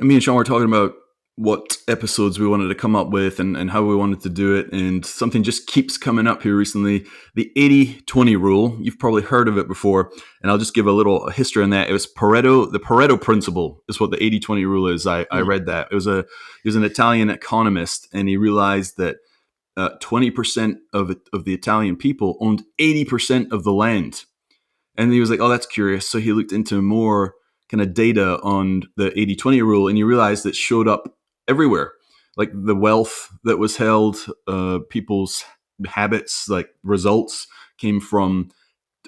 Me and Sean were talking about what episodes we wanted to come up with and how we wanted to do it. And something just keeps coming up here recently. The 80-20 rule. You've probably heard of it before. And I'll just give a little history on that. It was the Pareto Principle is what the 80-20 rule is. I read that. He was an Italian economist, and he realized that 20% of the Italian people owned 80% of the land. And he was like, oh, that's curious. So he looked into more kind of data on the 80-20 rule, and he realized it showed up everywhere. Like the wealth that was held, people's habits, like results came from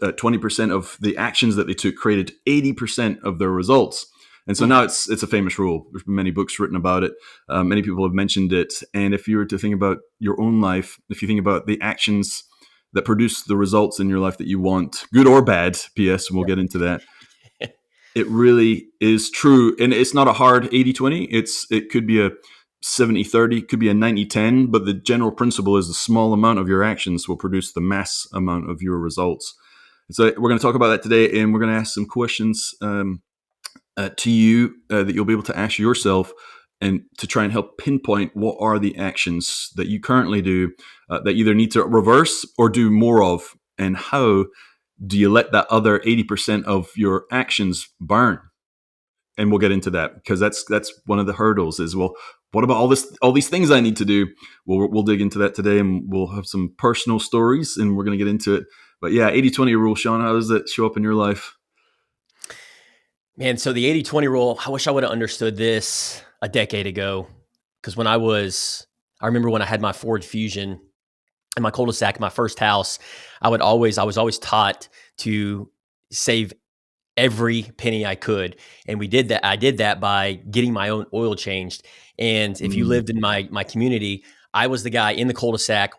20% of the actions that they took created 80% of their results. And so now it's a famous rule. There's been many books written about it. Many people have mentioned it. And if you were to think about your own life, if you think about the actions that produce the results in your life that you want, good or bad, P.S., and we'll get into that, it really is true. And it's not a hard 80-20. It could be a 70-30, could be a 90-10, but the general principle is the small amount of your actions will produce the mass amount of your results. So we're going to talk about that today, and we're going to ask some questions to you that you'll be able to ask yourself and to try and help pinpoint what are the actions that you currently do that you either need to reverse or do more of, and how do you let that other 80% of your actions burn? And we'll get into that because that's one of the hurdles is, well, what about all these things I need to do? We'll dig into that today, and we'll have some personal stories, and we're going to get into it. But yeah, 80-20 rule, Sean, how does it show up in your life? Man, so the 80-20 rule, I wish I would have understood this a decade ago. Because I remember when I had my Ford Fusion in my cul-de-sac, my first house, I was always taught to save every penny I could. And we did that. I did that by getting my own oil changed. And if you lived in my community, I was the guy in the cul-de-sac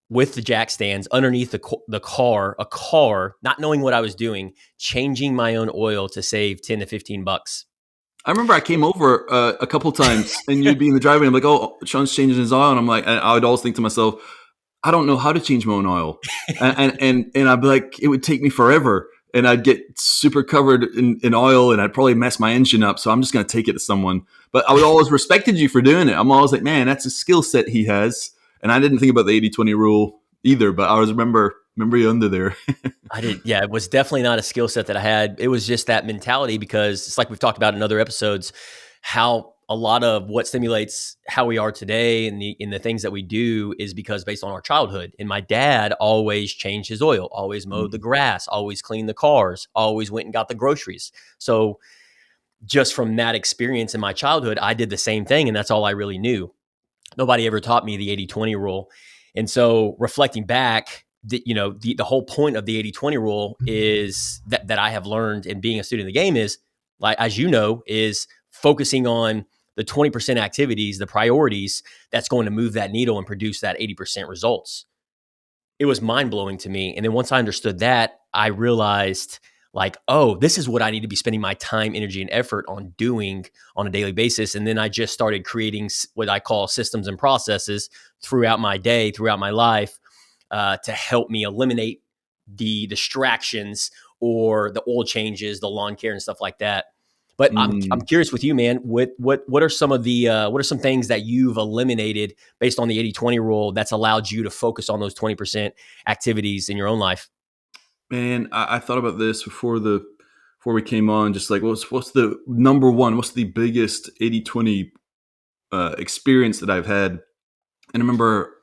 with the jack stands underneath a car, not knowing what I was doing, changing my own oil to save 10 to 15 bucks. I remember I came over a couple times, and you'd be in the driveway. And I'm like, "Oh, Sean's changing his oil," and I'm like, and I would always think to myself, "I don't know how to change my own oil," and I'd be like, it would take me forever, and I'd get super covered in oil, and I'd probably mess my engine up. So I'm just going to take it to someone. But I would always respected you for doing it. I'm always like, man, that's a skill set he has, and I didn't think about the 80-20 rule either. But I always remember you under there. I did. Yeah, it was definitely not a skill set that I had. It was just that mentality because it's like we've talked about in other episodes, how a lot of what stimulates how we are today and the things that we do is because based on our childhood. And my dad always changed his oil, always mowed the grass, always cleaned the cars, always went and got the groceries. So just from that experience in my childhood, I did the same thing. And that's all I really knew. Nobody ever taught me the 80-20 rule. And so reflecting back, the whole point of the 80-20 rule is that I have learned in being a student of the game is, like, as you know, is focusing on the 20% activities, the priorities that's going to move that needle and produce that 80% results. It was mind blowing to me. And then once I understood that, I realized, like, oh, this is what I need to be spending my time, energy, and effort on doing on a daily basis. And then I just started creating what I call systems and processes throughout my day, throughout my life, to help me eliminate the distractions or the oil changes, the lawn care, and stuff like that. But I'm curious with you, man. What are some of the what are some things that you've eliminated based on the 80-20 rule that's allowed you to focus on those 20% activities in your own life? Man, I thought about this before we came on. Just like, what's the number one? What's the biggest 80-20 experience that I've had? And I remember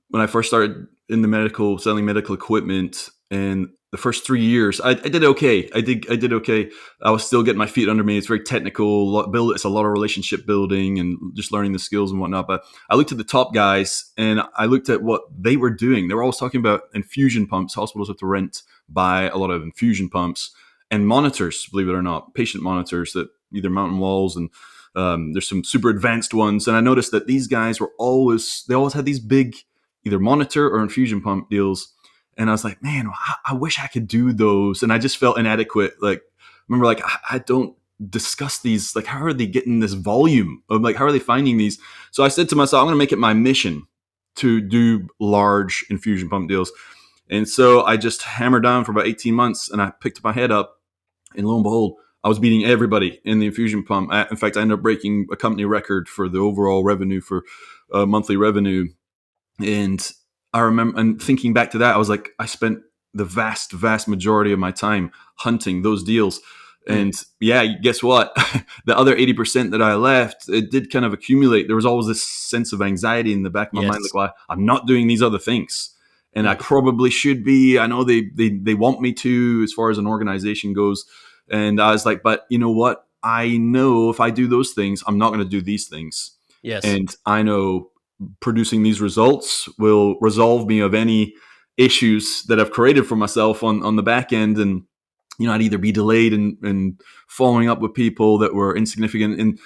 when I first started in the selling medical equipment, and the first 3 years, I did okay. I did okay. I was still getting my feet under me. It's very technical. It's a lot of relationship building and just learning the skills and whatnot. But I looked at the top guys, and I looked at what they were doing. They were always talking about infusion pumps. Hospitals have to buy a lot of infusion pumps and monitors, believe it or not, patient monitors that either mount on walls, and there's some super advanced ones. And I noticed that these guys they always had these big either monitor or infusion pump deals. And I was like, man, I wish I could do those. And I just felt inadequate. Like, remember, like, I don't discuss these. Like, how are they getting this volume of, like, how are they finding these? So I said to myself, I'm going to make it my mission to do large infusion pump deals. And so I just hammered down for about 18 months, and I picked my head up, and lo and behold, I was beating everybody in the infusion pump. In fact, I ended up breaking a company record for the overall revenue for monthly revenue. And I remember, and thinking back to that, I was like, I spent the vast majority of my time hunting those deals. Mm. And yeah, guess what? The other 80% that I left, it did kind of accumulate. There was always this sense of anxiety in the back of my mind, like, Yes. well, I'm not doing these other things. And I Mm. probably should be. I know they want me to, as far as an organization goes. And I was like, but you know what? I know if I do those things, I'm not going to do these things. Yes. And I know producing these results will resolve me of any issues that I've created for myself on the back end. And I'd either be delayed in following up with people that were insignificant,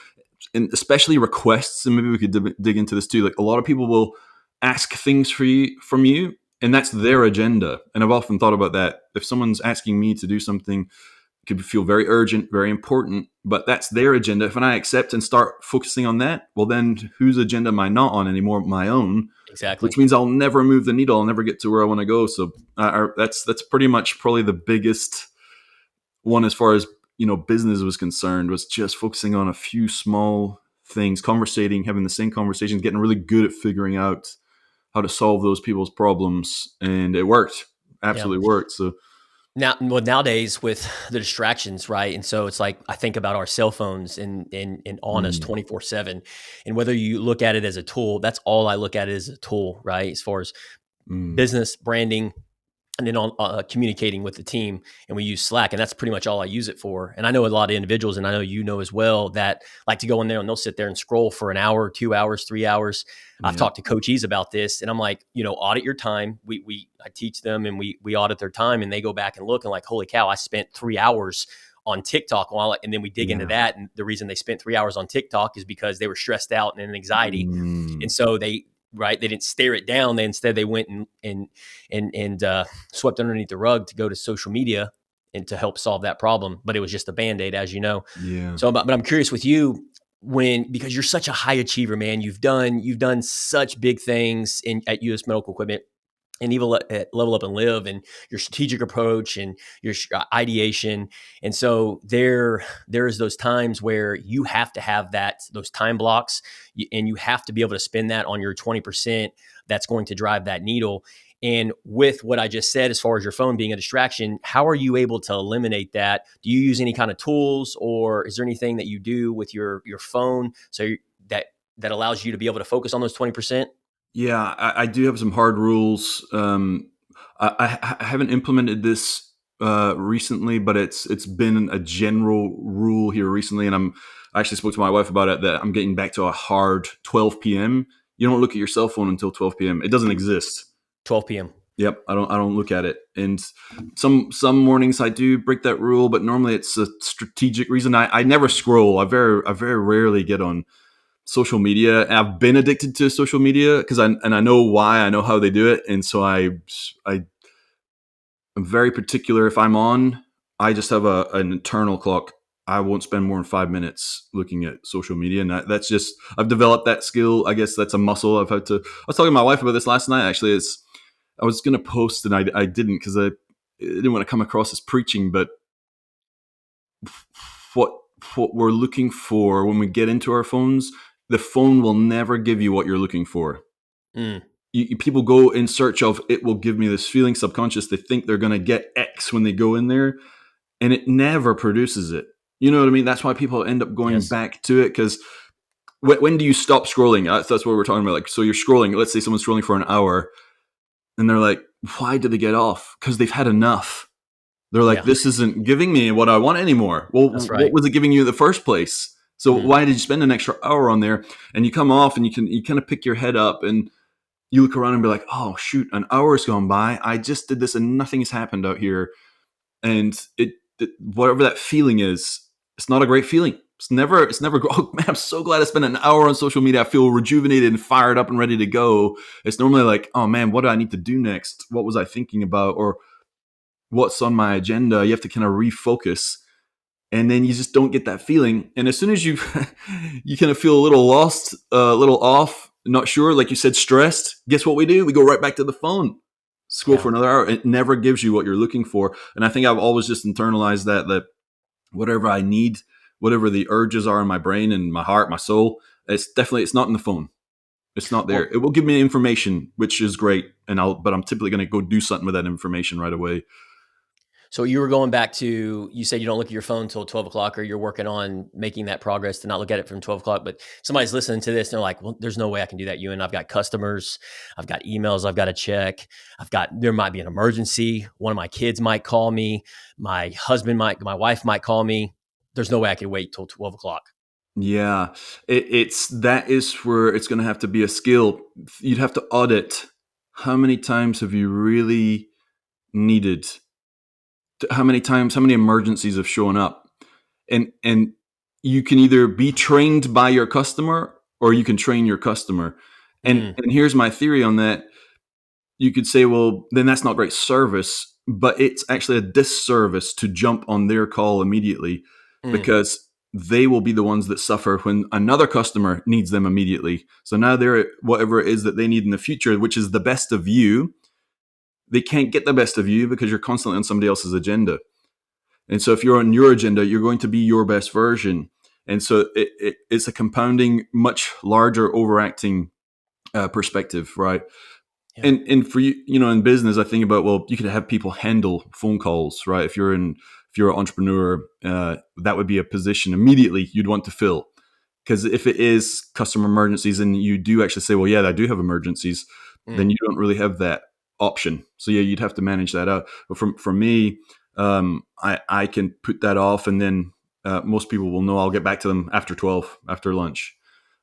and especially requests. And maybe we could dig into this too. Like, a lot of people will ask things from you, and that's their agenda. And I've often thought about that. If someone's asking me to do something, it could feel very urgent, very important, but that's their agenda. If I accept and start focusing on that, well, then whose agenda am I not on anymore? My own, Exactly. which means I'll never move the needle. I'll never get to where I want to go. So that's pretty much probably the biggest one as far as business was concerned, was just focusing on a few small things, conversating, having the same conversations, getting really good at figuring out how to solve those people's problems, and it worked. Yeah. Absolutely worked. So Nowadays with the distractions, right? And so it's like I think about our cell phones and on us mm, 24/7. And whether you look at it as a tool, that's all I look at it as a tool, right? As far as mm, business branding, and then on communicating with the team, and we use Slack, and that's pretty much all I use it for. And I know a lot of individuals, and I know you know as well, that like to go in there and they'll sit there and scroll for an hour, 2 hours, 3 hours. I've yeah. talked to coaches about this, and I'm like, audit your time. I teach them, and we audit their time, and they go back and look, and like, holy cow, I spent 3 hours on TikTok and then we dig into Yeah. that, and the reason they spent 3 hours on TikTok is because they were stressed out and in anxiety, and Mm, so they didn't stare it down. They went and swept underneath the rug to go to social media and to help solve that problem. But it was just a band-aid, as you know. yeah. So, but I'm curious with you, because you're such a high achiever, man. You've done such big things at US Medical Equipment and even at Level Up and Live, and your strategic approach and your ideation. And so there's those times where you have to have those time blocks, and you have to be able to spend that on your 20% that's going to drive that needle. And with what I just said, as far as your phone being a distraction, how are you able to eliminate that? Do you use any kind of tools, or is there anything that you do with your phone that allows you to be able to focus on those 20%? Yeah, I do have some hard rules. I haven't implemented this recently, but it's been a general rule here recently, and I actually spoke to my wife about it, that I'm getting back to a hard 12 p.m. You don't look at your cell phone until 12 p.m. It doesn't exist. 12 p.m. Yep, I don't look at it. And some mornings I do break that rule, but normally it's a strategic reason. I never scroll. I very rarely get on social media. I've been addicted to social media because I know why. I know how they do it, and so I am very particular. If I'm on, I just have an internal clock. I won't spend more than 5 minutes looking at social media, and that's just, I've developed that skill. I guess that's a muscle I've had to. I was talking to my wife about this last night. Actually, I was going to post and I didn't, because I didn't want to come across as preaching, but what what we're looking for when we get into our phones, the phone will never give you what you're looking for. Mm, People go in search of, it will give me this feeling, subconscious. They think they're going to get X when they go in there, and it never produces it. You know what I mean? That's why people end up going yes. back to it, because when do you stop scrolling? That's what we're talking about. Like, so you're scrolling. Let's say someone's scrolling for an hour, and they're like, why did they get off? Because they've had enough. They're like, Yeah, this isn't giving me what I want anymore. Well, that's what right. was it giving you in the first place? So Mm, why did you spend an extra hour on there? And you come off, and you kind of pick your head up, and you look around and be like, oh shoot, an hour's gone by. I just did this and nothing has happened out here. And whatever that feeling is, it's not a great feeling. It's never, oh man, I'm so glad I spent an hour on social media. I feel rejuvenated and fired up and ready to go. It's normally like, oh man, what do I need to do next? What was I thinking about? Or what's on my agenda? You have to kind of refocus, and then you just don't get that feeling. And as soon as you you kind of feel a little lost, a little off, not sure, like you said, stressed, guess what we do? We go right back to the phone, scroll yeah. for another hour. It never gives you what you're looking for. And I think I've always just internalized that whatever I need, whatever the urges are in my brain and my heart, my soul. It's not in the phone. It's not there. Well, It will give me information, which is great, but I'm typically going to go do something with that information right away. so you were going back to, you said you don't look at your phone until 12 o'clock, or you're working on making that progress to not look at it from 12 o'clock. But somebody's listening to this and they're like, well, there's no way I can do that, Ewan. I've got customers, I've got emails, I've got to check. There might be an emergency. One of my kids might call me. My wife might call me. There's no way I can wait till 12 o'clock. Yeah, it's that is where it's going to have to be a skill. You'd have to audit how many times have you really needed, how many times, how many emergencies have shown up, and you can either be trained by your customer or you can train your customer. Mm, And here's my theory on that. You could say, well, then that's not great service, but it's actually a disservice to jump on their call immediately, mm, because they will be the ones that suffer when another customer needs them immediately. So now they're whatever it is that they need in the future, which is the best of you. They can't get the best of you because you're constantly on somebody else's agenda. And so if you're on your agenda, you're going to be your best version. And so it's a compounding, much larger overacting perspective, right? yeah. And for you, in business, I think about, well, you could have people handle phone calls, right? If you're an entrepreneur, that would be a position immediately you'd want to fill. Because if it is customer emergencies and you do actually say, well, yeah, I do have emergencies, then Mm, you don't really have that option. So yeah, you'd have to manage that out. But for me, I can put that off, and then most people will know I'll get back to them after 12, after lunch.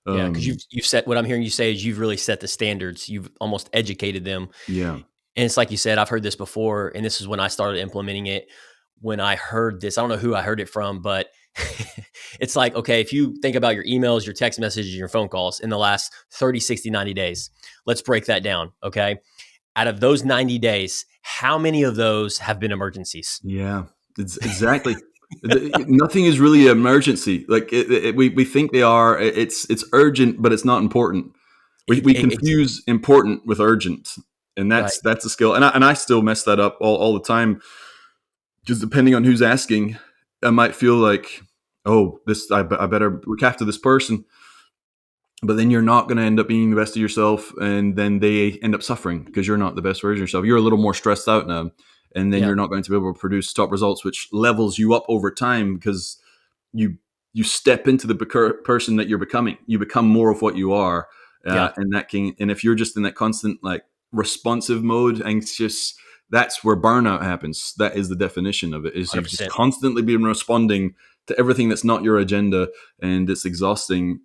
yeah. Because Um, you've set, what I'm hearing you say is you've really set the standards. You've almost educated them. yeah, And it's like you said, I've heard this before, and this is when I started implementing it. When I heard this, I don't know who I heard it from, but it's like, okay, if you think about your emails, your text messages, your phone calls in the last 30, 60, 90 days, let's break that down. Okay. Out of those 90 days, how many of those have been emergencies? yeah, it's exactly. Nothing is really an emergency. Like we think they are. It's urgent, but it's not important. We It's confuse important with urgent, and right. that's a skill. And I still mess that up all the time, because depending on who's asking, I might feel like, oh, I better look after this person, but then you're not going to end up being the best of yourself, and then they end up suffering because you're not the best version of yourself. You're a little more stressed out now, and then Yeah. you're not going to be able to produce top results, which levels you up over time, because you you step into the person that you're becoming. You become more of what you are, Yeah. and that can. And if you're just in that constant, like, responsive mode, anxious, that's where burnout happens. That is the definition of it. Is you've just 100%. constantly been responding to everything that's not your agenda, and it's exhausting.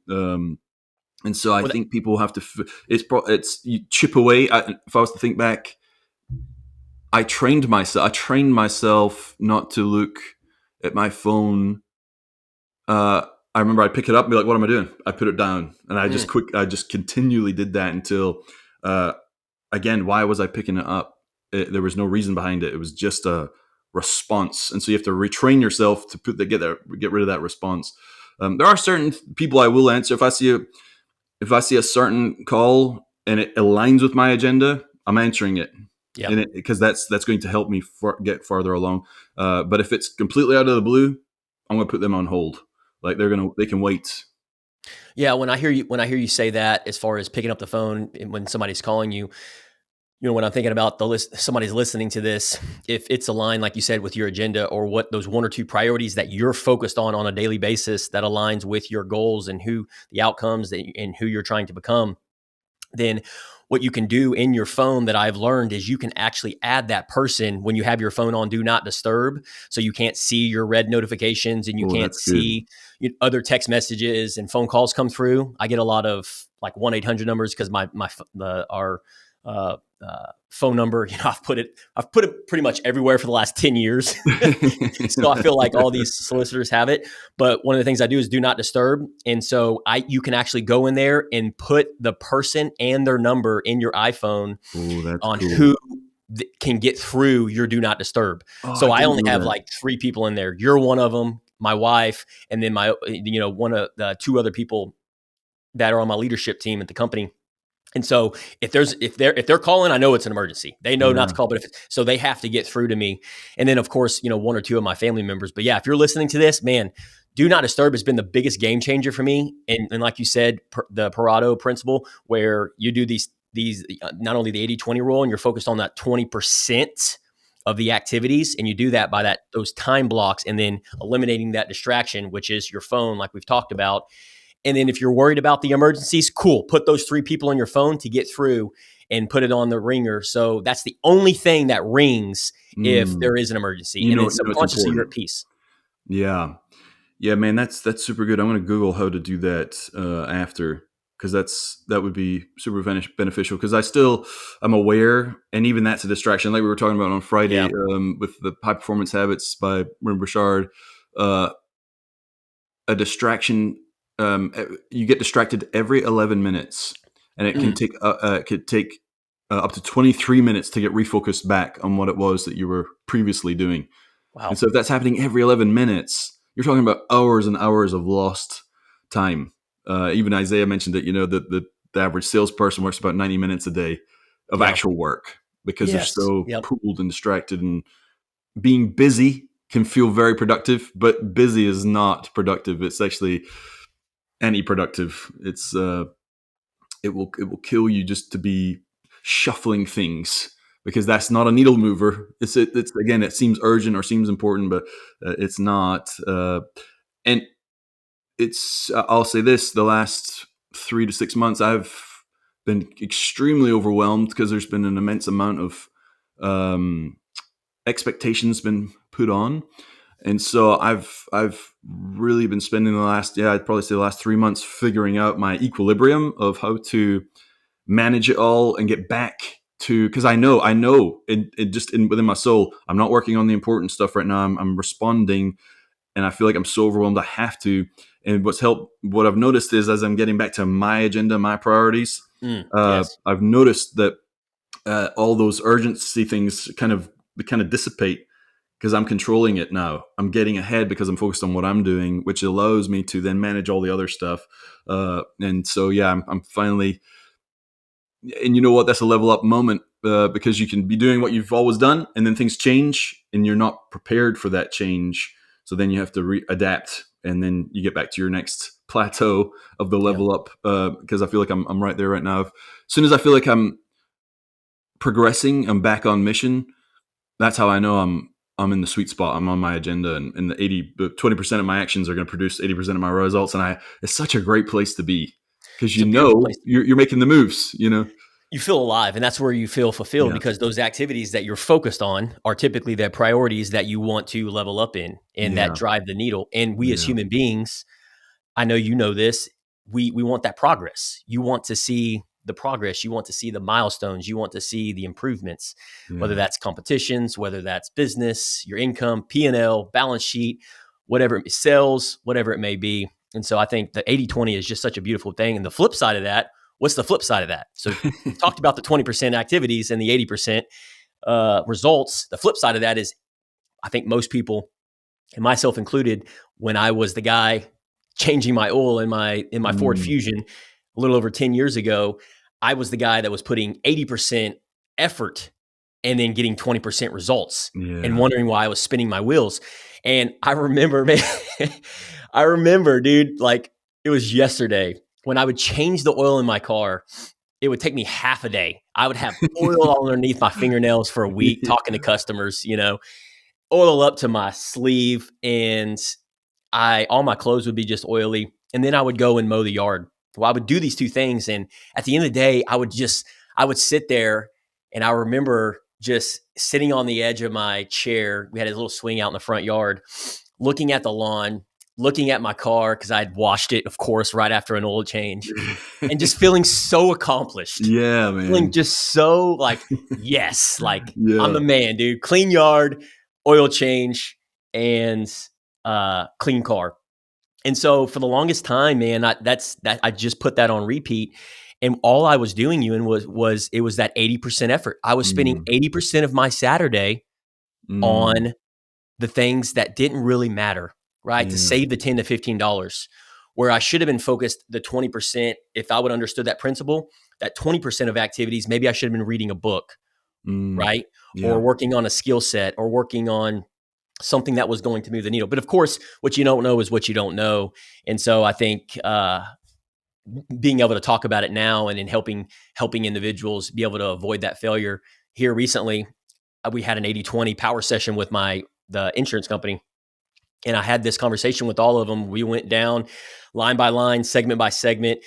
And so I Well, think people have to. It's you chip away. If I was to think back, I trained myself. I trained myself not to look at my phone. I remember I'd pick it up and be like, "What am I doing?" I put it down, and mm, I just continually did that until, uh, again, why was I picking it up? There was no reason behind it. It was just a response, and so you have to retrain yourself to get rid of that response. There are certain people I will answer if I see a certain call and it aligns with my agenda. I'm answering it, yeah. and because that's going to help me get farther along. But if it's completely out of the blue, I'm going to put them on hold. Like they can wait. Yeah. When I hear you say that, as far as picking up the phone when somebody's calling you, when I'm thinking about the list, somebody's listening to this, if it's aligned, like you said, with your agenda, or what those one or two priorities that you're focused on a daily basis that aligns with your goals and who the outcomes and who you're trying to become, then what you can do in your phone that I've learned is you can actually add that person when you have your phone on do not disturb. So you can't see your red notifications and you Oh, can't that's good. see other text messages and phone calls come through. I get a lot of like 1-800 numbers because our phone number, I've put it pretty much everywhere for the last 10 years. So I feel like all these solicitors have it. But one of the things I do is do not disturb. And so you can actually go in there and put the person and their number in your iPhone Oh, that's on cool. who can get through your do not disturb. Oh, I So I didn't only know have that. like 3 people in there. You're one of them, my wife, and then one of the 2 other people that are on my leadership team at the company. And so if they're calling, I know it's an emergency. They know not to Yeah. call, but so they have to get through to me. And then of course, one or two of my family members. But yeah, if you're listening to this, man, do not disturb has been the biggest game changer for me. And like you said, the Pareto principle, where you do these not only the 80-20 rule, and you're focused on that 20% of the activities, and you do that by those time blocks, and then eliminating that distraction, which is your phone, like we've talked about. And then if you're worried about the emergencies, cool. Put those 3 people on your phone to get through and put it on the ringer. So that's the only thing that rings if Mm. there is an emergency. You And then know, it's subconsciously you're important. at peace. Yeah. Yeah, man, that's super good. I'm going to Google how to do that after, because that would be super beneficial. Because I'm aware, and even that's a distraction. Like we were talking about on Yeah. Friday with the High Performance Habits by Brent Bouchard. Uh, a distraction. You get distracted every 11 minutes, and it Mm, could take up to 23 minutes to get refocused back on what it was that you were previously doing. And wow. so if that's happening every 11 minutes, you're talking about hours and hours of lost time. Even Isaiah mentioned that, the average salesperson works about 90 minutes a day of Yeah. actual work because they're Yes. so Yep. pulled and distracted. And being busy can feel very productive, but busy is not productive. It's actually anti-productive. It will kill you just to be shuffling things, because that's not a needle mover. It's again, it seems urgent or seems important, but it's not. And I'll say this: the last 3 to 6 months, I've been extremely overwhelmed because there's been an immense amount of um, expectations been put on, and so I've really been spending I'd probably say the last 3 months figuring out my equilibrium of how to manage it all and get back to, because I know it just within my soul, I'm not working on the important stuff right now. I'm responding, and I feel like I'm so overwhelmed I have to. And what I've noticed is, as I'm getting back to my agenda, my priorities, Yes. I've noticed that all those urgency things kind of dissipate because I'm controlling it now. I'm getting ahead because I'm focused on what I'm doing, which allows me to then manage all the other stuff. And so, yeah, I'm finally, and you know what? That's a level up moment, because you can be doing what you've always done, and then things change, and you're not prepared for that change. So then you have to adapt, and then you get back to your next plateau of the Yeah. level up. Because I feel like I'm right there right now. As soon as I feel like I'm progressing, I'm back on mission. That's how I know I'm in the sweet spot. I'm on my agenda, and the 20% of my actions are going to produce 80% of my results. And it's such a great place to be, because It's a beautiful place to be. you're making the moves. You feel alive, and that's where you feel fulfilled, Yeah, because those activities that you're focused on are typically the priorities that you want to level up in, and that yeah, drive the needle. And we as yeah, human beings, I know you know this, we want that progress. You want to see the progress, you want to see the milestones, you want to see the improvements, whether yeah. that's competitions, whether that's business, your income, P&L, balance sheet, whatever sales, whatever it may be. And so I think the 80-20 is just such a beautiful thing. And the flip side of that, what's the flip side of that? So we've talked about the 20% activities and the 80% results. The flip side of that is, I think most people, and myself included, when I was the guy changing my oil in my Ford Mm, Fusion a little over 10 years ago, I was the guy that was putting 80% effort and then getting 20% results, and yeah. wondering why I was spinning my wheels. And I remember, man, I remember, dude, like it was yesterday when I would change the oil in my car. It would take me half a day. I would have oil all underneath my fingernails for a week, talking to customers, oil up to my sleeve, and I all my clothes would be just oily. And then I would go and mow the yard. Well, I would do these two things, and at the end of the day, I would sit there, and I remember just sitting on the edge of my chair. We had a little swing out in the front yard, looking at the lawn, looking at my car because I'd washed it, of course, right after an oil change, and just feeling so accomplished, Yeah, feeling man. just so like, yes, like I'm Yeah. the man, dude. Clean yard, oil change, and clean car. And so for the longest time, man, I just put that on repeat. And all I was doing, Ewan, was it was that 80% effort. I was spending Mm, 80% of my Saturday mm, on the things that didn't really matter, right? To yeah. save the $10 to $15, where I should have been focused the 20%. If I would have understood that principle, that 20% of activities, maybe I should have been reading a book, Mm. right? Or Yeah. working on a skill set, or working on something that was going to move the needle. But of course, what you don't know is what you don't know. And so I think being able to talk about it now, and in helping individuals be able to avoid that failure. Here recently, we had an 80-20 power session with the insurance company, and I had this conversation with all of them. We went down line by line, segment by segment,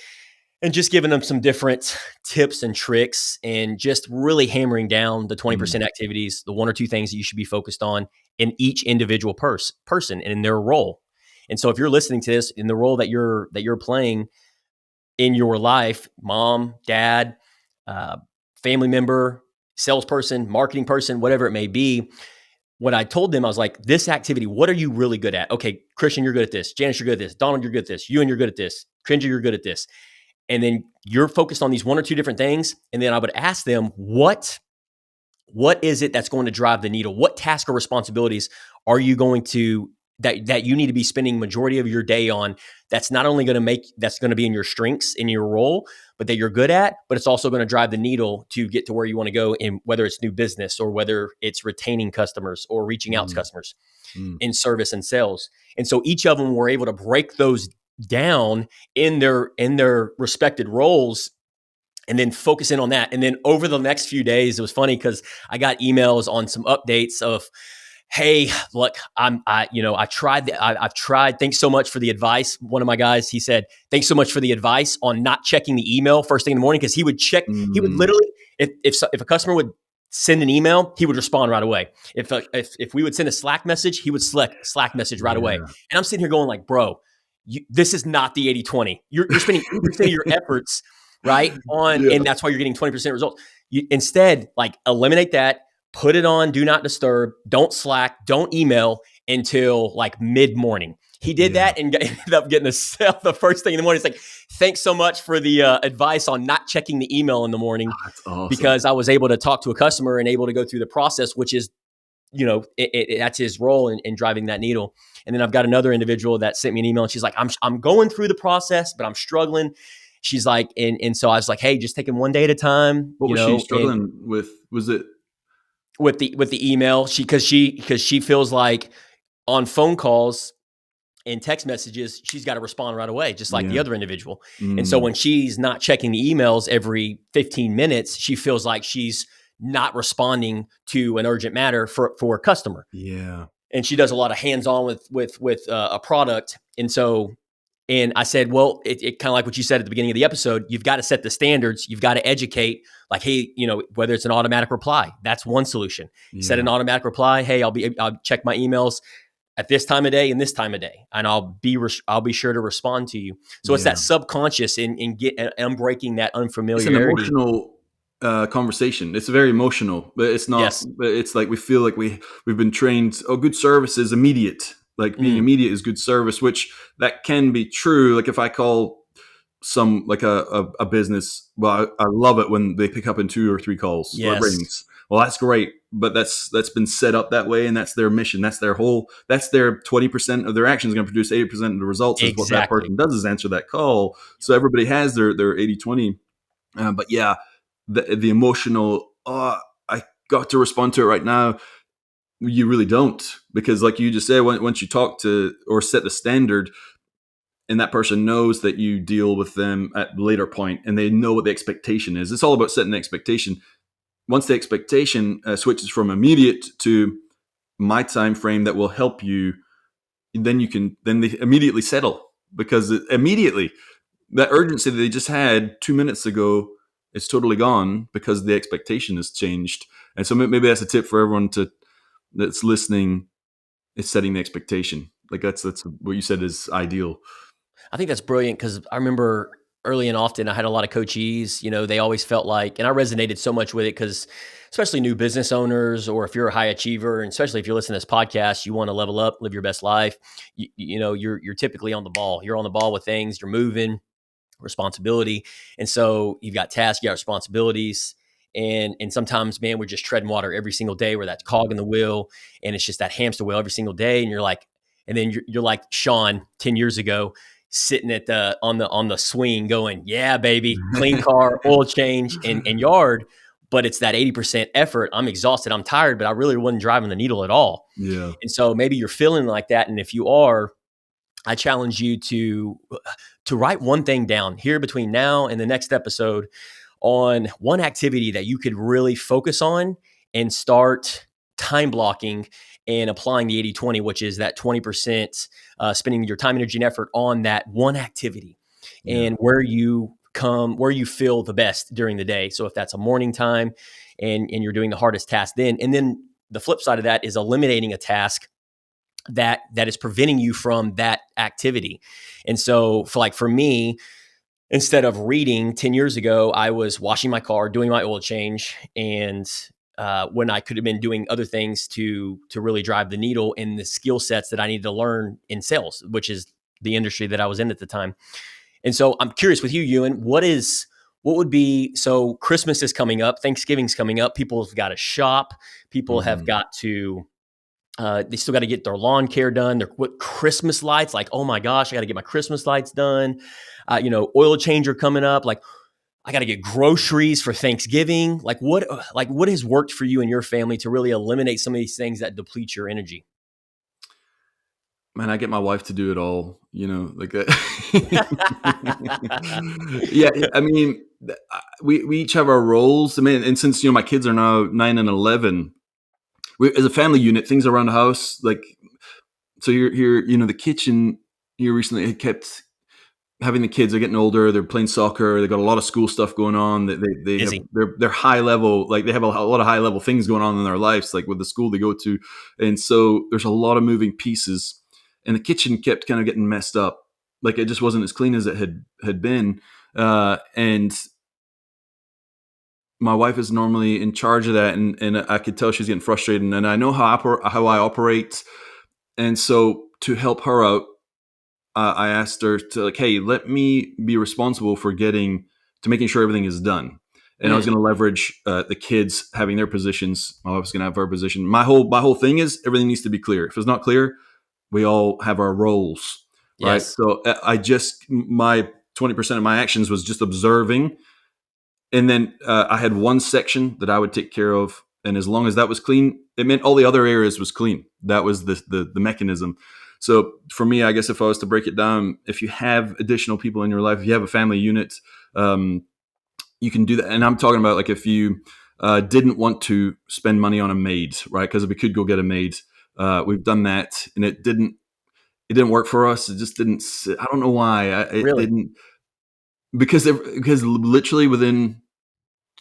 and just giving them some different tips and tricks, and just really hammering down the Mm. 20% activities, the one or two things that you should be focused on in each individual person and in their role. And so if you're listening to this, in the role that you're playing in your life, mom, dad, uh, family member, salesperson, marketing person, whatever it may be, what I told them, I was like, this activity, what are you really good at? Okay, Christian, you're good at this. Janice, you're good at this. Donald, you're good at this. Ewan, you're good at this. Cringer, you're good at this. And then you're focused on these one or two different things. And then I would ask them, what is it that's going to drive the needle? What task or responsibilities are you going to that you need to be spending majority of your day on? That's not only that's going to be in your strengths in your role, but that you're good at, but it's also going to drive the needle to get to where you want to go, in whether it's new business, or whether it's retaining customers, or reaching out to Mm. customers Mm. in service and sales. And so each of them were able to break those down in their respected roles, and then focus in on that. And then over the next few days, it was funny because I got emails on some updates of, hey, look, I tried, I've tried. Thanks so much for the advice. One of my guys, he said, thanks so much for the advice on not checking the email first thing in the morning. Cause he would Mm. literally, if a customer would send an email, he would respond right away. If we would send a Slack message, he would Slack message right away. Yeah. And I'm sitting here going like, bro, this is not the 80-20. You're spending 80% of your efforts right on, Yeah. and that's why you're getting 20% results. You instead, like, eliminate that, put it on do not disturb, don't Slack, don't email until like mid-morning. He did Yeah. that and ended up getting the first thing in the morning. It's like, thanks so much for the advice on not checking the email in the morning, That's awesome. because I was able to talk to a customer and able to go through the process, which is, that's his role in driving that needle. And then I've got another individual that sent me an email, and she's like, I'm going through the process, but I'm struggling. She's like, and so I was like, hey, just taking one day at a time, What was she and struggling with? Was it? with the email, because she feels like on phone calls and text messages, she's got to respond right away, just like the Yeah. other individual. And so Mm. when she's not checking the emails every 15 minutes, she feels like she's not responding to an urgent matter for a customer. Yeah. And she does a lot of hands-on with a product. And so, and I said, well, it kind of like what you said at the beginning of the episode, you've got to set the standards. You've got to educate, like, hey, whether it's an automatic reply, that's one solution. Set an Yeah. automatic reply. Hey, I'll check my emails at this time of day and this time of day, and I'll be sure to respond to you. So it's that Yeah. subconscious in breaking that It's an unfamiliarity. emotional conversation. It's very emotional, but it's not. Yes. But it's like we feel like we've been trained. Oh, good service is immediate. Like being Mm, immediate is good service, which that can be true. Like if I call some like a business, well, I love it when they pick up in 2 or 3 calls or yes. rings. Well, that's great, but that's been set up that way, and that's their mission. That's their 20% of their actions going to produce 80% of the results. Is what that Exactly. person does is answer that call. So everybody has their 80-20. But yeah, the emotional. Oh, I got to respond to it right now. You really don't, because like you just said, once you talk to or set the standard, and that person knows that you deal with them at a later point, and they know what the expectation is. It's all about setting the expectation. Once the expectation switches from immediate to my time frame that will help you, then they immediately settle, because immediately that urgency that they just had 2 minutes ago is totally gone because the expectation has changed. And so maybe that's a tip for everyone that's listening, is setting the expectation. Like that's what you said is ideal. I think that's brilliant, because I remember early and often I had a lot of coachees, they always felt like, and I resonated so much with it, because especially new business owners, or if you're a high achiever, and especially if you're listening to this podcast, you want to level up, live your best life. You're typically on the ball. You're on the ball with things. You're moving, responsibility. And so you've got tasks, you got responsibilities. And sometimes, man, we're just treading water every single day. We're that cog in the wheel, and it's just that hamster wheel every single day. And you're like, and then you're like Sean 10 years ago. sitting at the on the swing going, yeah, baby, clean car, oil change, and yard. But it's that 80% effort. I'm exhausted, I'm tired, but I really wasn't driving the needle at all. Yeah. And so maybe you're feeling like that. And if you are, I challenge you to write one thing down here between now and the next episode on one activity that you could really focus on and start time blocking and applying the 80-20, which is that 20% spending your time, energy, and effort on that one activity Yeah. and where you feel the best during the day. So if that's a morning time and you're doing the hardest task then, and then the flip side of that is eliminating a task that is preventing you from that activity. And so for me, instead of reading 10 years ago, I was washing my car, doing my oil change, and when I could have been doing other things to really drive the needle in the skill sets that I needed to learn in sales, which is the industry that I was in at the time. And so I'm curious with you, Ewan, what would be, so Christmas is coming up, Thanksgiving's coming up, people have got to shop, people have Hmm. got to they still got to get their lawn care done. Their Christmas lights, like, oh my gosh, I got to get my Christmas lights done. Oil changer coming up. Like, I got to get groceries for Thanksgiving. Like what has worked for you and your family to really eliminate some of these things that deplete your energy? Man, I get my wife to do it all, like that. Yeah, I mean, we each have our roles. I mean, and since my kids are now 9 and 11, we as a family unit, things around the house, like so you're here, the kitchen here recently had kept having the kids are getting older. They're playing soccer. They got a lot of school stuff going on. They have Busy. they're high level. Like they have a lot of high level things going on in their lives, like with the school they go to, and so there's a lot of moving pieces. And the kitchen kept kind of getting messed up. Like it just wasn't as clean as it had been. And my wife is normally in charge of that, and I could tell she's getting frustrated. And I know how I operate, and so to help her out, I asked her to like, hey, let me be responsible for making sure everything is done. And I was Mm, going to leverage the kids having their positions. My wife's going to have her position. My whole thing is everything needs to be clear. If it's not clear, we all have our roles, right? yes. So my 20% of my actions was just observing, and then I had one section that I would take care of, and as long as that was clean, it meant all the other areas was clean. That was the mechanism. So for me, I guess if I was to break it down, if you have additional people in your life, if you have a family unit, um, you can do that. And I'm talking about like if you didn't want to spend money on a maid, right? Because we could go get a maid. We've done that, and it didn't work for us. It just didn't. I don't know why. It Really? didn't because literally within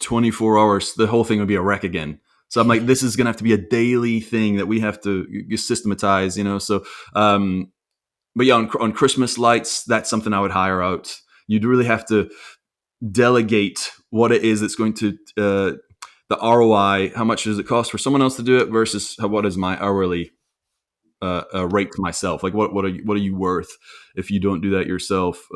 24 hours, the whole thing would be a wreck again. So I'm like, this is going to have to be a daily thing that we have to systematize, So, but yeah, on Christmas lights, that's something I would hire out. You'd really have to delegate what it is that's going to, the ROI, how much does it cost for someone else to do it versus what is my hourly rate to myself. Like what are you worth if you don't do that yourself?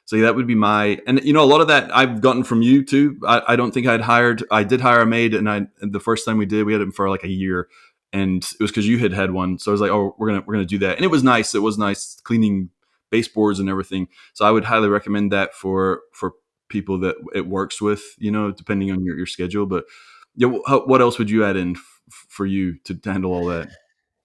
So yeah, that would be and a lot of that I've gotten from you too. I don't think I did hire a maid, and the first time we had him for like a year, and it was because you had one. So I was like, oh, we're gonna do that, and it was nice. It was nice cleaning baseboards and everything. So I would highly recommend that for people that it works with, depending on your schedule. But yeah, what else would you add in for you to handle all that?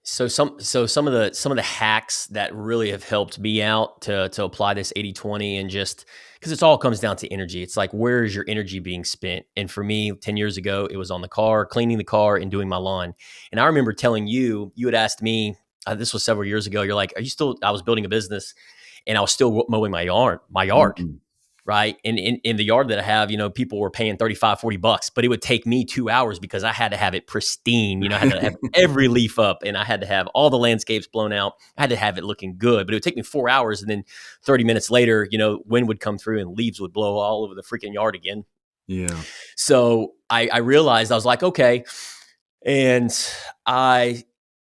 So some of the hacks that really have helped me out to apply this 80-20, and just because it all comes down to energy. It's like, where is your energy being spent? And for me, 10 years ago, it was on the car, cleaning the car and doing my lawn. And I remember telling you had asked me, this was several years ago. You're like, are you still, I was building a business and I was still mowing my yard. Mhm. Right. And in the yard that I have, people were paying 35, $40, but it would take me 2 hours because I had to have it pristine. I had to have every leaf up, and I had to have all the landscapes blown out. I had to have it looking good, but it would take me 4 hours. And then 30 minutes later, wind would come through and leaves would blow all over the freaking yard again. Yeah. So I realized, I was like, okay. And I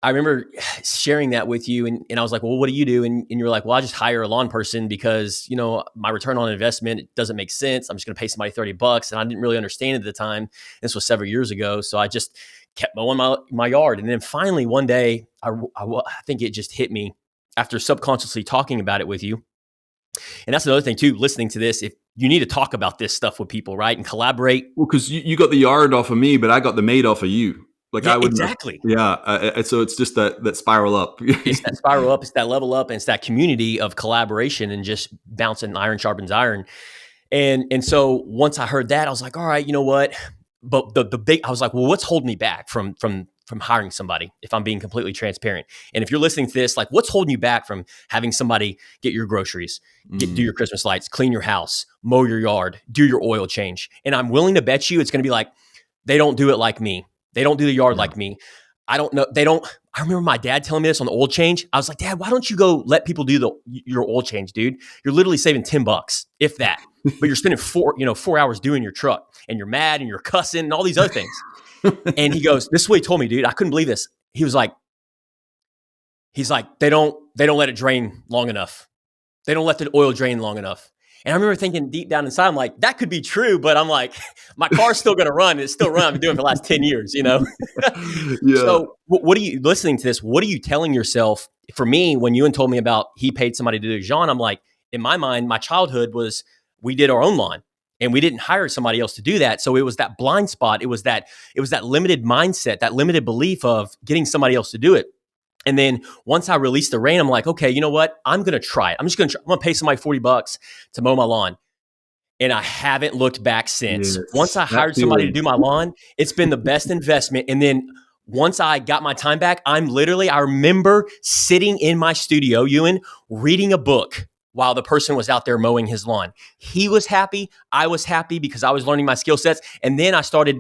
I remember sharing that with you, and I was like, well, what do you do? And you're like, well, I just hire a lawn person because, my return on investment, it doesn't make sense. I'm just going to pay somebody $30. And I didn't really understand it at the time. This was several years ago. So I just kept mowing my yard. And then finally one day, I think it just hit me after subconsciously talking about it with you. And that's another thing too, listening to this, if you need to talk about this stuff with people, right? And collaborate. Well, because you got the yard off of me, but I got the maid off of you. Like Yeah, I wouldn't have. exactly. Yeah. So it's just that spiral up. It's that spiral up, it's that level up, and it's that community of collaboration and just bouncing iron sharpens iron. And so once I heard that, I was like, all right, you know what? But the big, I was like, well, what's holding me back from hiring somebody? If I'm being completely transparent, and if you're listening to this, like, what's holding you back from having somebody get your groceries, do your Christmas lights, clean your house, mow your yard, do your oil change? And I'm willing to bet you it's going to be like, they don't do it like me. They don't do the yard Yeah. like me. I don't know. They don't. I remember my dad telling me this on the oil change. I was like, Dad, why don't you go let people do your oil change, dude? You're literally saving $10, if that. But you're spending 4 hours doing your truck, and you're mad and you're cussing and all these other things. And he goes, this is what he told me, dude. I couldn't believe this. He's like, they don't let it drain long enough. They don't let the oil drain long enough. And I remember thinking deep down inside, I'm like, that could be true, but I'm like, my car's still going to run. It's still running. I've been doing it for the last 10 years, you know? Yeah. So what are you, listening to this, what are you telling yourself? For me, when Ewan told me about he paid somebody to do Jean, I'm like, in my mind, my childhood was we did our own lawn and we didn't hire somebody else to do that. So it was that blind spot. It was that limited mindset, that limited belief of getting somebody else to do it. And then once I released the rain, I'm like, okay, you know what? I'm going to try it. I'm going to pay somebody $40 to mow my lawn. And I haven't looked back since. Once Yes. I That hired somebody to feeling. do my lawn, it's been the best investment. And then once I got my time back, I remember sitting in my studio, Ewan, reading a book while the person was out there mowing his lawn. He was happy. I was happy because I was learning my skill sets. And then I started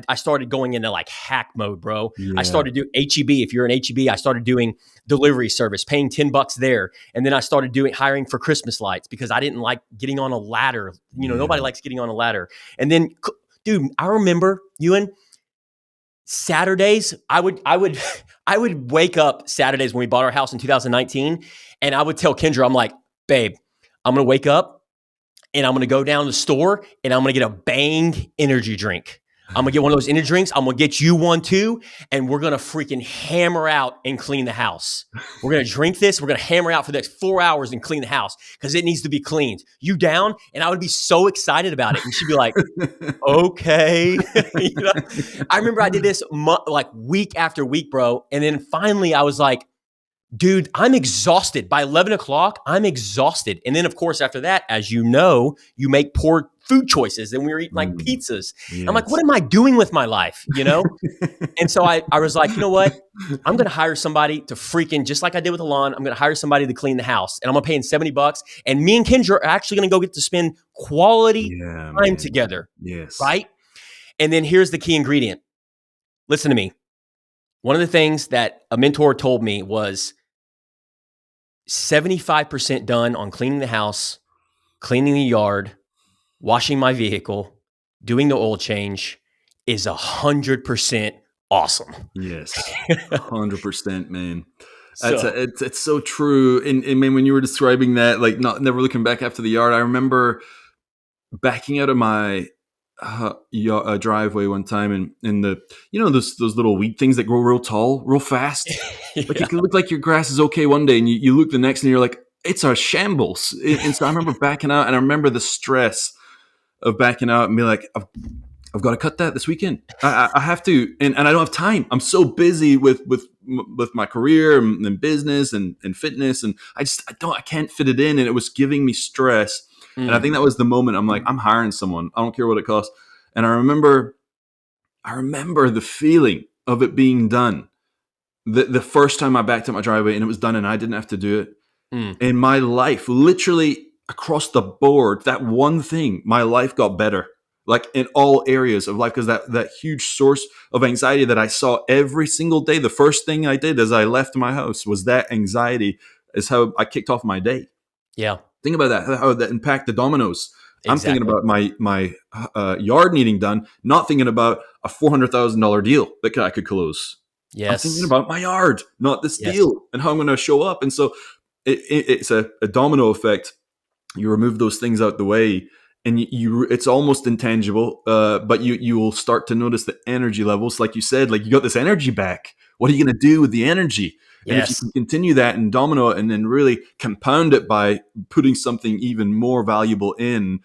I started going into like hack mode, bro. I Yeah. started doing HEB. If you're an HEB, I started doing delivery service, paying $10 there. And then I started hiring for Christmas lights because I didn't like getting on a ladder. You know, nobody Yeah. likes getting on a ladder. And then, dude, I remember, Ewan, Saturdays, I would I would wake up Saturdays when we bought our house in 2019, and I would tell Kendra, I'm like, babe, I'm gonna wake up and I'm gonna go down to the store and I'm gonna get a Bang energy drink. I'm gonna get one of those energy drinks. I'm gonna get you one too, and we're gonna freaking hammer out and clean the house. We're gonna drink this. We're gonna hammer out for the next 4 hours and clean the house because it needs to be cleaned. You down? And I would be so excited about it, and she'd be like, okay. You know, I remember I did this like week after week, bro. And then finally I was like, dude, I'm exhausted. By 11 o'clock, I'm exhausted. And then, of course, after that, as you know, you make poor food choices and we were eating like pizzas. I'm like, what Yes. am I doing with my life? You know? And so I was like, you know what? I'm going to hire somebody to freaking, just like I did with the lawn, I'm going to hire somebody to clean the house and I'm going to pay him $70. And me and Kendra are actually going to go get to spend quality Yeah, time man. together. Yes. Right. And then here's the key ingredient. Listen to me. One of the things that a mentor told me was 75% done on cleaning the house, cleaning the yard, washing my vehicle, doing the oil change is 100% awesome. Yes. 100%, man. So, It's so true. And man, when you were describing that, like never looking back after the yard, I remember backing out of my driveway one time, and in the those little weed things that grow real tall, real fast. Like yeah. it can look like your grass is okay one day, and you look the next, and you're like, it's a shambles. And so I remember backing out, and I remember the stress of backing out and be like, I've got to cut that this weekend. I have to, and I don't have time. I'm so busy with my career and business and fitness, and I can't fit it in, and it was giving me stress. And I think that was the moment I'm like, I'm hiring someone. I don't care what it costs. And I remember the feeling of it being done. The first time I backed up my driveway and it was done and I didn't have to do it. Mm. In my life, literally across the board, that one thing, my life got better. Like in all areas of life, because that huge source of anxiety that I saw every single day, the first thing I did as I left my house was that anxiety is how I kicked off my day. Yeah, Think about that, how that impact the dominoes. I'm thinking exactly. about my yard needing done, not thinking about a $400,000 deal that I could close. I'm thinking Yes. about my yard, not this Yes. deal and how I'm going to show up. And so it's a domino effect. You remove those things out the way, and it's almost intangible, but you will start to notice the energy levels. Like you said, like you got this energy back. What are you going to do with the energy? And if you Yes, can continue that and domino it and then really compound it by putting something even more valuable in,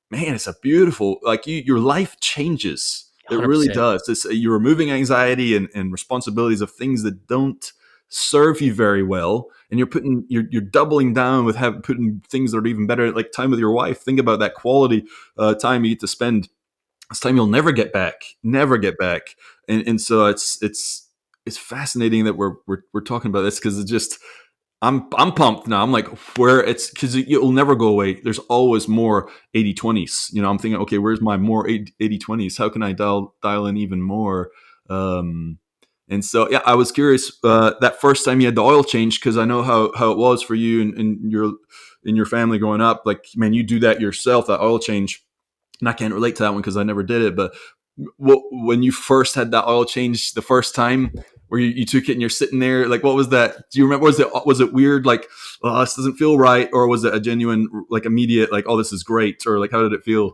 man, it's a beautiful, like your life changes. It really 100%. does. You're removing anxiety and responsibilities of things that don't serve you very well, and you're doubling down with putting things that are even better, like time with your wife. Think about that quality time you get to spend. It's time you'll never get back. And so it's fascinating that we're talking about this, because it's just, I'm pumped now. I'm like, where it's, because it'll never go away. There's always more 80/20s. I'm thinking, okay, where's my more 80/20s? How can I dial in even more? And so, yeah, I was curious that first time you had the oil change, because I know how it was for you and your family growing up. Like, man, you do that yourself, that oil change, and I can't relate to that one because I never did it. But when you first had that oil change the first time, where you took it and you're sitting there, like, what was that? Do you remember? Was it weird? Like, oh, this doesn't feel right, or was it a genuine, like, immediate, like, oh, this is great, or like, how did it feel?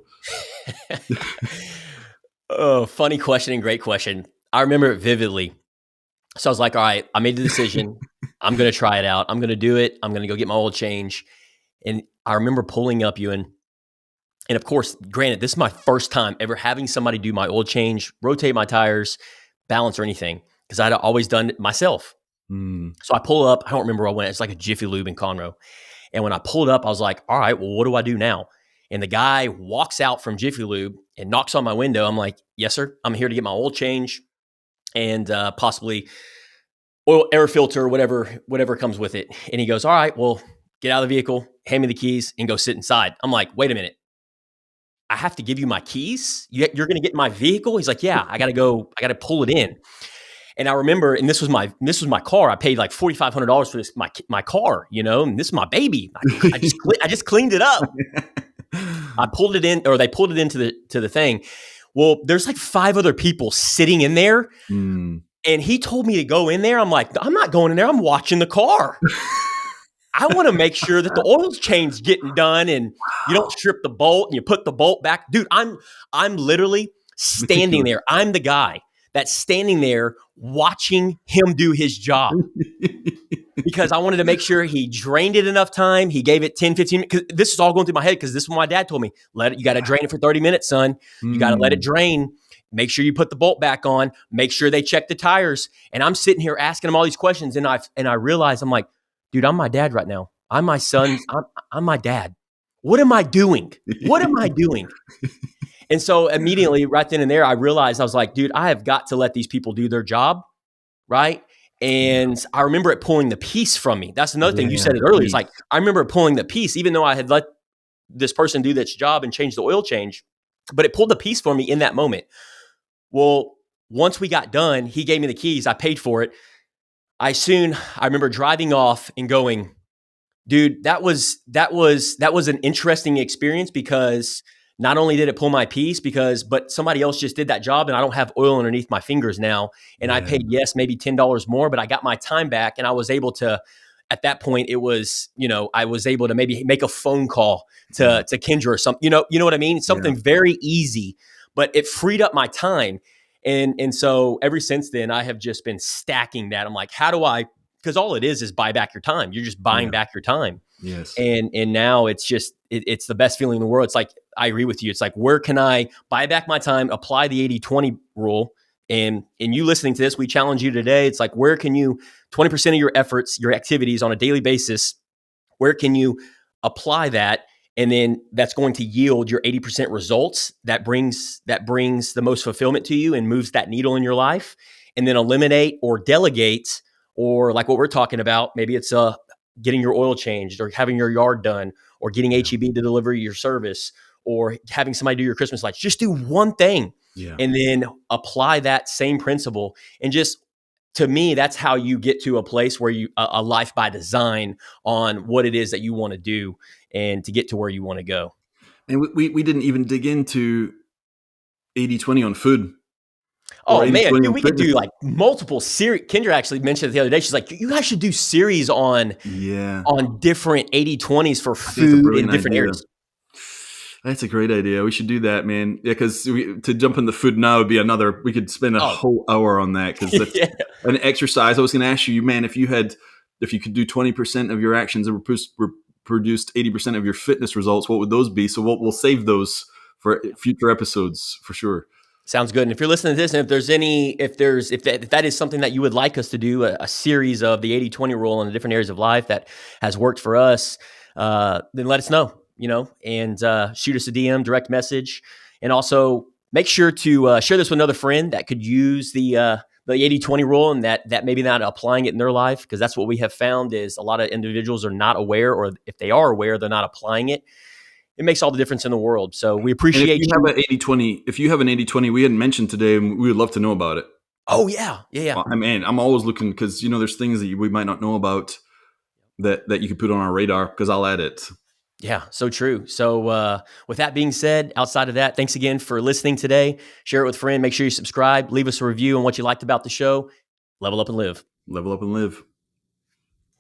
Oh, funny question and great question. I remember it vividly. So I was like, all right, I made the decision. I'm going to try it out. I'm going to do it. I'm going to go get my oil change. And I remember pulling up, Ewan. And of course, granted, this is my first time ever having somebody do my oil change, rotate my tires, balance, or anything, because I'd always done it myself. Mm. So I pull up. I don't remember where I went. It's like a Jiffy Lube in Conroe. And when I pulled up, I was like, all right, well, what do I do now? And the guy walks out from Jiffy Lube and knocks on my window. I'm like, yes, sir. I'm here to get my oil change and possibly oil, air filter, whatever comes with it. And he goes, all right, well, get out of the vehicle, hand me the keys, and go sit inside. I'm like, wait a minute. I have to give you my keys? You're going to get my vehicle? He's like, yeah, I got to pull it in. And I remember, and this was my car. I paid like $4,500 for this my car, and this is my baby. I just cleaned it up. I pulled it in, or they pulled it into the thing. Well, there's like 5 other people sitting in there, Mm. and he told me to go in there. I'm like, I'm not going in there. I'm watching the car. I want to make sure that the oil change's getting done, and you don't strip the bolt and you put the bolt back, dude. I'm literally standing Meticulous. there. I'm the guy that's standing there watching him do his job, because I wanted to make sure he drained it enough time. He gave it 10, 15 minutes. This is all going through my head, because this is what my dad told me. You got to drain it for 30 minutes, son. You got to let it Mm. drain. Make sure you put the bolt back on. Make sure they check the tires. And I'm sitting here asking him all these questions. And I realize, I'm like, dude, I'm my dad right now. I'm my son. I'm my dad. What am I doing? What am I doing? And so immediately, right then and there, I realized, I was like, dude, I have got to let these people do their job, right? And I remember it pulling the piece from me. That's another thing. You Yeah, said it the earlier. It's peace. like, I remember pulling the piece, even though I had let this person do this job and change the oil change, but it pulled the piece for me in that moment. Well, once we got done, he gave me the keys. I paid for it. I remember driving off and going, dude, that was an interesting experience, because not only did it pull my piece, but somebody else just did that job, and I don't have oil underneath my fingers now. And I Yeah. paid, yes, maybe $10 more, but I got my time back, and I was able to, at that point, it was, I was able to maybe make a phone call Yeah. to Kendra or something, you know what I mean? Yeah. Something very easy, but it freed up my time. And so ever since then, I have just been stacking that. I'm like, how do I, because all it is buy back your time. You're just buying Yeah. back your time. Yes. And now it's just, it's the best feeling in the world. It's like, I agree with you. It's like, where can I buy back my time, apply the 80/20 rule? And you listening to this, we challenge you today. It's like, where can you, 20% of your efforts, your activities on a daily basis, where can you apply that? And then that's going to yield your 80% results. That brings the most fulfillment to you and moves that needle in your life. And then eliminate or delegate, or like what we're talking about, maybe it's getting your oil changed, or having your yard done, or getting Yeah. HEB to deliver your service, or having somebody do your Christmas lights. Just do one thing, Yeah. and then apply that same principle. And just, to me, that's how you get to a place where a life by design on what it is that you want to do, and to get to where you want to go. And we didn't even dig into 80/20 on food, or Oh eighty man, twenty dude, on we could fitness. do like multiple series. Kendra actually mentioned it the other day. She's like, you guys should do series on Yeah. different 80/20s for I think it's a food in brilliant different idea. areas. That's a great idea. We should do that, man. Yeah, because to jump in the food now would be another. We could spend a Oh, whole hour on that because that's yeah. an exercise. I was going to ask you, man, if you could do 20% of your actions and produced 80% of your fitness results, what would those be? So we'll save those for future episodes for sure. Sounds good. And if you're listening to this, and if that is something that you would like us to do, a series of the 80-20 rule in the different areas of life that has worked for us, then let us know, and shoot us a DM, direct message. And also make sure to share this with another friend that could use the 80-20 rule and that maybe not applying it in their life, because that's what we have found is a lot of individuals are not aware, or if they are aware, they're not applying it. It makes all the difference in the world. So we And if appreciate you you. have an 80-20, if you have an 80-20 we hadn't mentioned today, we would love to know about it. Oh, yeah. Yeah. I mean, I'm always looking because there's things that we might not know about that you could put on our radar because I'll add it. Yeah, so true. So with that being said, outside of that, thanks again for listening today. Share it with a friend. Make sure you subscribe. Leave us a review on what you liked about the show. Level up and live. Level up and live.